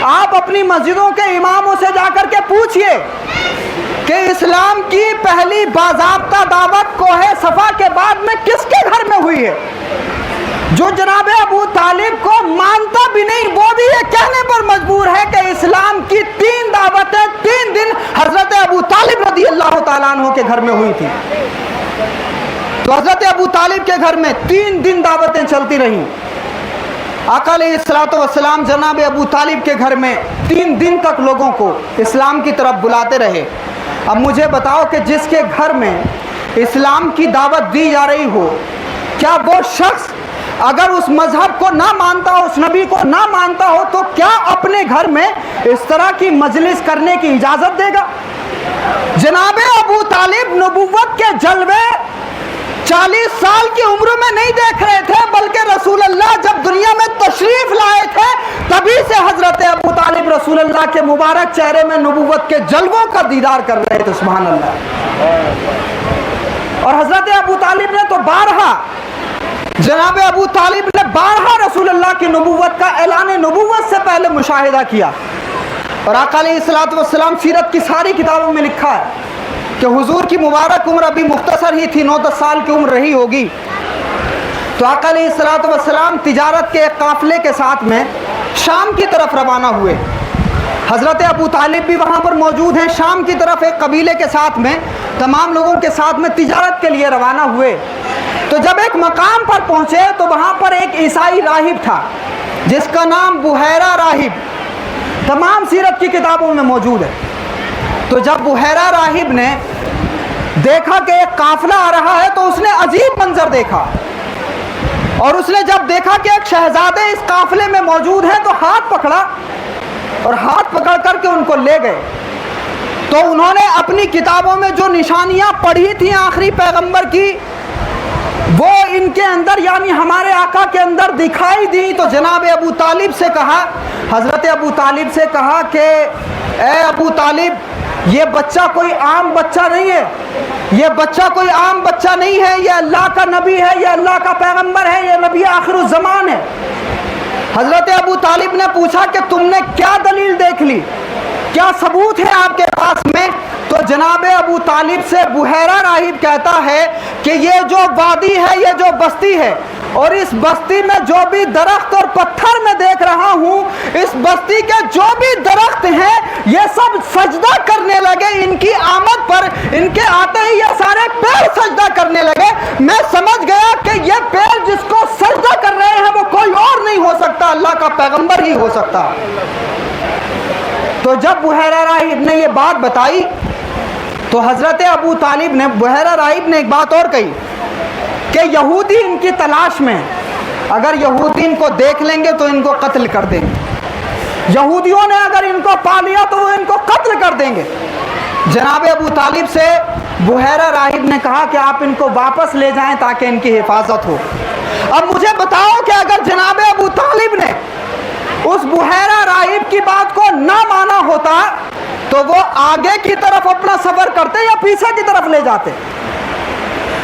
آپ اپنی مسجدوں کے اماموں سے جا کر کے پوچھئے کہ اسلام کی پہلی باضابطہ دعوت کوہ صفا کے بعد میں کس کے گھر میں ہوئی ہے؟ جو جناب ابو طالب کو مانتا بھی نہیں وہ بھی یہ کہنے پر مجبور ہے کہ اسلام کی 3 دعوتیں 3 دن حضرت ابو طالب رضی اللہ تعالیٰ عنہ کے گھر میں ہوئی تھی۔ تو حضرت ابو طالب کے گھر میں 3 دن دعوتیں چلتی رہیں۔ آقا علیہ الصلوۃ والسلام جناب ابو طالب کے گھر میں 3 دن تک لوگوں کو اسلام کی طرف بلاتے رہے۔ اب مجھے بتاؤ کہ جس کے گھر میں اسلام کی دعوت دی جا رہی ہو، کیا وہ شخص اگر اس مذہب کو نہ مانتا ہو، اس نبی کو نہ مانتا ہو، تو کیا اپنے گھر میں اس طرح کی مجلس کرنے کی اجازت دے گا؟ جناب ابو طالب نبوت کے جلوے 40 سال کی عمر میں نہیں دیکھ رہے تھے، بلکہ رسول اللہ جب دنیا میں تشریف لائے تھے تبھی سے حضرت ابو طالب رسول اللہ کے مبارک چہرے میں نبوت کے جلووں کا دیدار کر رہے تھے۔ سبحان اللہ۔ اور حضرت ابو طالب نے تو جناب ابو طالب نے بارہا رسول اللہ کی نبوت کا اعلان نبوت سے پہلے مشاہدہ کیا۔ اور آقا علیہ الصلوۃ والسلام سیرت کی ساری کتابوں میں لکھا ہے کہ حضور کی مبارک عمر ابھی مختصر ہی تھی، 9-10 سال کی عمر رہی ہوگی۔ تو آقا علیہ الصلوۃ والسلام تجارت کے ایک قافلے کے ساتھ میں شام کی طرف روانہ ہوئے۔ حضرت ابو طالب بھی وہاں پر موجود ہیں۔ شام کی طرف ایک قبیلے کے ساتھ میں تمام لوگوں کے ساتھ میں تجارت کے لیے روانہ ہوئے۔ تو جب ایک مقام پر پہنچے تو وہاں پر ایک عیسائی راہب تھا جس کا نام بحیرہ راہب تمام سیرت کی کتابوں میں موجود ہے۔ تو جب بحیرہ راہب نے دیکھا کہ ایک قافلہ آ رہا ہے تو اس نے عجیب منظر دیکھا، اور اس نے جب دیکھا کہ ایک شہزادے اس قافلے میں موجود ہیں تو ہاتھ پکڑا، اور ہاتھ پکڑ کر کے ان کو لے گئے۔ تو انہوں نے اپنی کتابوں میں جو نشانیاں پڑھی تھیں آخری پیغمبر کی وہ ان کے اندر یعنی ہمارے آقا کے اندر دکھائی دی۔ تو جناب ابو طالب سے کہا، حضرت ابو طالب سے کہا کہ اے ابو طالب، یہ بچہ کوئی عام بچہ نہیں ہے، یہ بچہ کوئی عام بچہ نہیں ہے، یہ اللہ کا نبی ہے، یہ اللہ کا پیغمبر ہے، یہ نبی آخر الزمان ہے۔ حضرت ابو طالب نے پوچھا کہ تم نے کیا دلیل دیکھ لی، کیا ثبوت ہے آپ کے پاس میں؟ تو جناب ابو طالب سے بحیرہ راہب کہتا ہے کہ یہ جو وادی ہے، یہ جو بستی ہے، اور اس بستی میں جو بھی درخت اور پتھر میں دیکھ رہا ہوں، اس بستی کے جو بھی درخت ہیں یہ سب سجدہ کرنے لگے ان کی آمد پر۔ ان کے آتے ہی یہ سارے پیڑ سجدہ کرنے لگے۔ میں سمجھ گیا کہ یہ پیڑ جس کو سجدہ کر رہے ہیں وہ کوئی اور نہیں ہو سکتا، اللہ کا پیغمبر ہی ہو سکتا۔ تو جب بحیرہ راہب نے یہ بات بتائی تو حضرت ابو طالب نے بحیرہ راہب نے ایک بات اور کہی کہ یہودی ان کی تلاش میں، اگر یہودی ان کو دیکھ لیں گے تو ان کو قتل کر دیں گے، یہودیوں نے اگر ان کو پا لیا تو وہ ان کو قتل کر دیں گے۔ جناب ابو طالب سے بحیرہ راہب نے کہا کہ آپ ان کو واپس لے جائیں تاکہ ان کی حفاظت ہو۔ اب مجھے بتاؤ کہ اگر جناب ابو طالب نے اس بحیرہ راہب کی بات کو نہ مانا ہوتا تو وہ آگے کی طرف اپنا سفر کرتے یا پیچھے کی طرف لے جاتے؟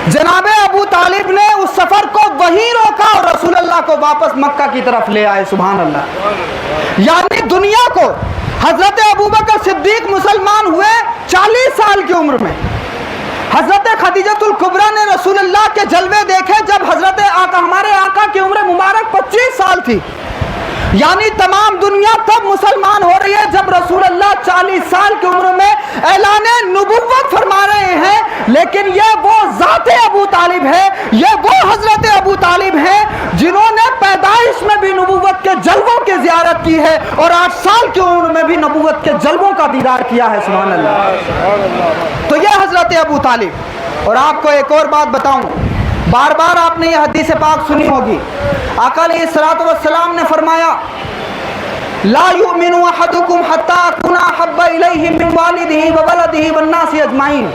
جناب ابو طالب نے اس سفر کو وہیں روکا اور رسول اللہ کو واپس مکہ کی طرف لے آئے۔ سبحان اللہ۔ یعنی دنیا کو حضرت ابوبکر صدیق مسلمان ہوئے 40 سال کی عمر میں۔ حضرت خدیجۃ الکبریٰ نے رسول اللہ کے جلوے دیکھے جب حضرت آقا ہمارے آقا کی عمر مبارک 25 سال تھی۔ یعنی تمام دنیا تب مسلمان ہو رہی ہے جب رسول اللہ 40 سال کی عمر میں اعلان نبوت فرما رہے ہیں، لیکن یہ وہ ذات ابو طالب ہے، یہ وہ حضرت ابو طالب ہیں جنہوں نے پیدائش میں بھی نبوت کے جلووں کی زیارت کی ہے اور 8 سال کی عمر میں بھی نبوت کے جلووں کا دیدار کیا ہے۔ سبحان اللہ۔ تو یہ حضرت ابو طالب۔ اور آپ کو ایک اور بات بتاؤں، بار بار آپ نے یہ حدیث پاک سنی ہوگی، آقا علیہ الصلوۃ والسلام نے فرمایا لا یؤمن احدکم حتی اکون احب الیہ من والدہ وولدہ والناس اجمعین۔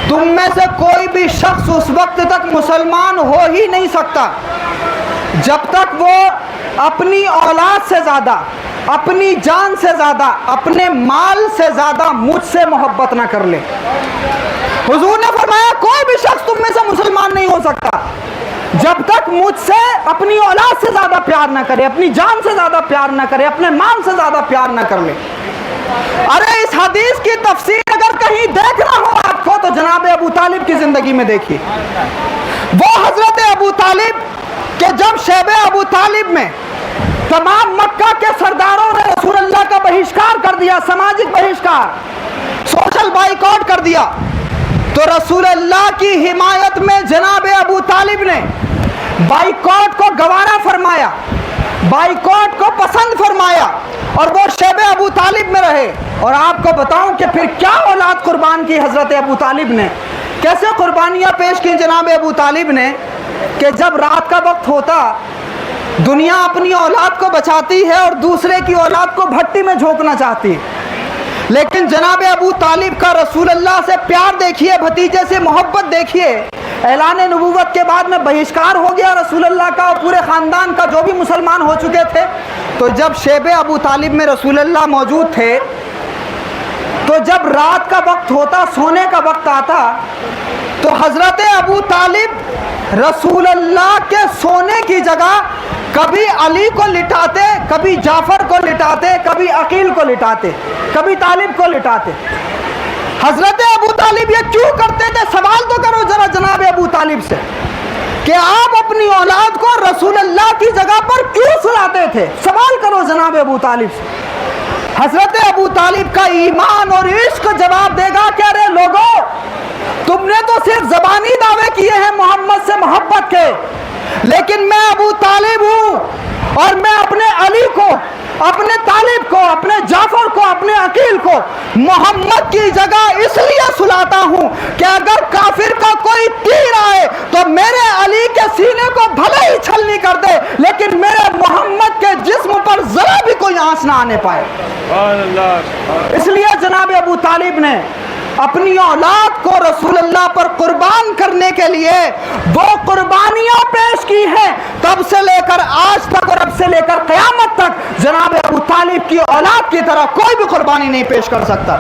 تم میں سے کوئی بھی شخص اس وقت تک مسلمان ہو ہی نہیں سکتا جب تک وہ اپنی اولاد سے زیادہ، اپنی جان سے زیادہ، اپنے مال سے زیادہ مجھ سے محبت نہ کر لے۔ حضور نے فرمایا کوئی بھی شخص تم میں سے مسلمان نہیں ہو سکتا جب تک مجھ سے اپنی اولاد سے زیادہ پیار نہ کرے, اپنی جان سے زیادہ پیار نہ کرے, اپنے مال سے زیادہ پیار نہ کر لے. ارے اس حدیث کی تفسیر اگر کہیں دیکھنا ہو آپ کو تو جناب ابو طالب کی زندگی میں دیکھیے. وہ حضرت ابو طالب کہ جب شیب ابو طالب میں تمام مکہ کے سرداروں نے رسول اللہ کا بہشکار کر دیا, سماجک بہشکار, سوشل بائیکاٹ کر دیا, تو رسول اللہ کی حمایت میں جناب ابو طالب نے بائیکاٹ کو گوارا فرمایا, بائیکاٹ کو پسند فرمایا, اور وہ شیب ابو طالب میں رہے. اور آپ کو بتاؤں کہ پھر کیا اولاد قربان کی حضرت ابو طالب نے, کیسے قربانیاں پیش کی جناب ابو طالب نے, کہ جب رات کا وقت ہوتا دنیا اپنی اولاد کو بچاتی ہے اور دوسرے کی اولاد کو بھٹی میں جھونکنا چاہتی ہے, لیکن جناب ابو طالب کا رسول اللہ سے پیار دیکھیے, بھتیجے سے محبت دیکھیے. اعلان نبوت کے بعد میں بہشکار ہو گیا رسول اللہ کا اور پورے خاندان کا, جو بھی مسلمان ہو چکے تھے. تو جب شیب ابو طالب میں رسول اللہ موجود تھے, تو جب رات کا وقت ہوتا, سونے کا وقت آتا, تو حضرت ابو طالب رسول اللہ کے سونے کی جگہ کبھی علی کو لٹاتے, کبھی جعفر کو لٹاتے, کبھی عقیل کو لٹاتے, کبھی طالب کو لٹاتے. حضرت ابو طالب یہ کیوں کرتے تھے؟ سوال تو کرو ذرا جناب ابو طالب سے کہ آپ اپنی اولاد کو رسول اللہ کی جگہ پر کیوں سلاتے تھے؟ سوال کرو جناب ابو طالب سے. حضرت ابو طالب کا ایمان اور عشق جواب دے گا کہ ارے لوگوں, تم نے تو صرف زبانی دعوے کیے ہیں محمد سے محبت کے, لیکن میں ابو طالب ہوں اور میں اپنے علی کو, اپنے طالب کو, اپنے جعفر کو, اپنے عقیل کو محمد کی جگہ اس لیے سلاتا ہوں کہ اگر کافر کا کوئی تیر آئے تو میرے علی کے سینے کو بھلے ہی چھلنی کر دے, لیکن میرے محمد کے جسم پر ذرا بھی کوئی آنچ نہ آنے پائے. اس لیے جناب ابو طالب نے اپنی اولاد کو رسول اللہ پر قربان کرنے کے لیے وہ قربانیاں پیش کی ہیں. تب سے لے کر آج تک اور اب سے لے کر قیامت تک جناب ابو طالب کی اولاد کی طرح کوئی بھی قربانی نہیں پیش کر سکتا.